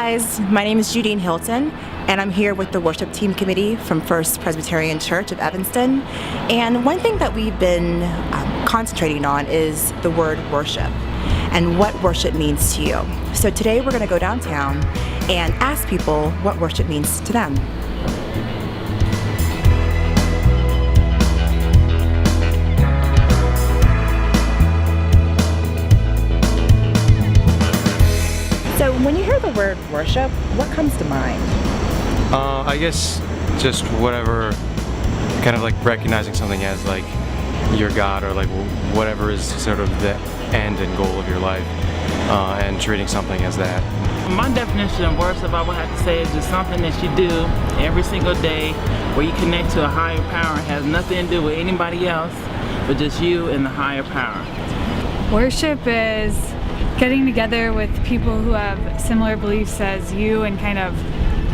guys, my name is Judine Hilton, and I'm here with the worship team committee from First Presbyterian Church of Evanston. And one thing that we've been concentrating on is the word worship and what worship means to you. So today we're going to go downtown and ask people what worship means to them. So when you hear the word worship, what comes to mind? I guess just whatever, kind of like recognizing something as like your God, or like whatever is sort of the end and goal of your life, and treating something as that. My definition of worship, I would have to say, is just something that you do every single day where you connect to a higher power. It has nothing to do with anybody else but just you and the higher power. Worship is getting together with people who have similar beliefs as you and kind of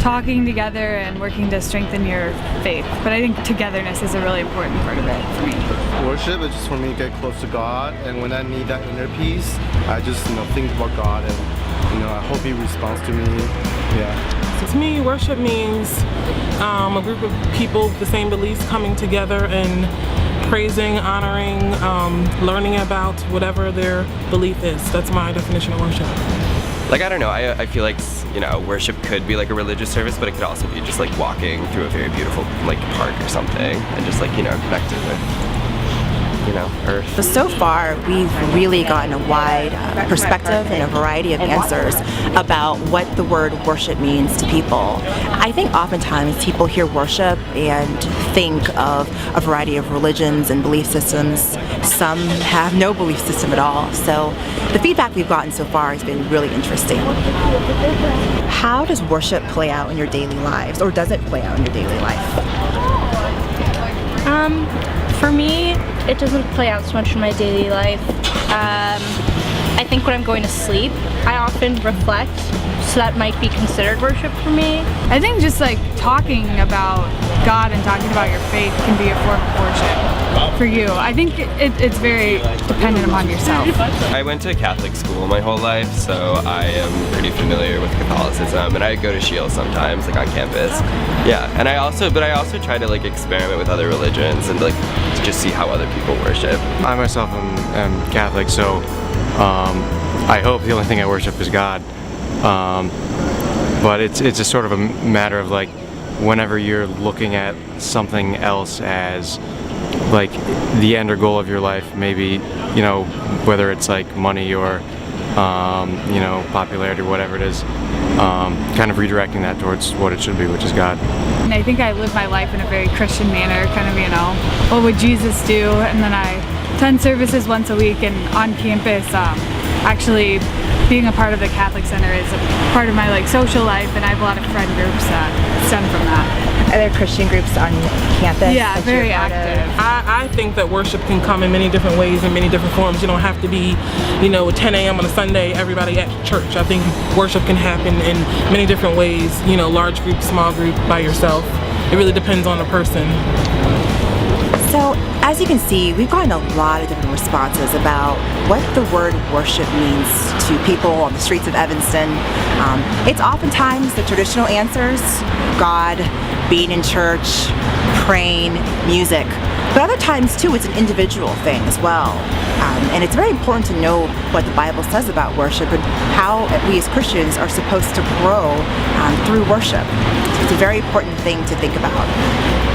talking together and working to strengthen your faith. But I think togetherness is a really important part of it for me. Worship is just for me to get close to God, and when I need that inner peace, I just think about God, and I hope He responds to me. Yeah. So to me, worship means a group of people with the same beliefs coming together and praising, honoring, learning about whatever their belief is. That's my definition of worship. Like, I don't know, I feel like, worship could be like a religious service, but it could also be just like walking through a very beautiful like park or something and just like, connected with, earth. So far, we've really gotten a wide perspective and a variety of answers about what the word worship means to people. I think oftentimes people hear worship and think of a variety of religions and belief systems. Some have no belief system at all. So the feedback we've gotten so far has been really interesting. How does worship play out in your daily lives, or does it play out in your daily life? For me, it doesn't play out so much in my daily life. I think when I'm going to sleep, I often reflect, so that might be considered worship for me. I think just like talking about God and talking about your faith can be a form of worship for you. I think it's very dependent upon yourself. I went to Catholic school my whole life, so I am pretty familiar with Catholicism, and I go to Shield sometimes, like on campus. Yeah, and I also try to like experiment with other religions and like to just see how other people worship. I myself am Catholic, so I hope the only thing I worship is God. But it's a sort of a matter of like, whenever you're looking at something else as like the end or goal of your life, maybe, whether it's like money or, popularity, whatever it is, kind of redirecting that towards what it should be, which is God. And I think I live my life in a very Christian manner, kind of, what would Jesus do? And then I attend services once a week, and on campus, actually being a part of the Catholic Center is a part of my social life, and I have a lot of friend groups that stem from that. Are there Christian groups on campus? Yeah, very active. I think that worship can come in many different ways and many different forms. You don't have to be, 10 a.m. on a Sunday, everybody at church. I think worship can happen in many different ways, large group, small group, by yourself. It really depends on the person. So, as you can see, we've gotten a lot of different responses about what the word worship means to people on the streets of Evanston. It's oftentimes the traditional answers: God, being in church, praying, music. But other times too, it's an individual thing as well. And it's very important to know what the Bible says about worship and how we as Christians are supposed to grow through worship. It's a very important thing to think about.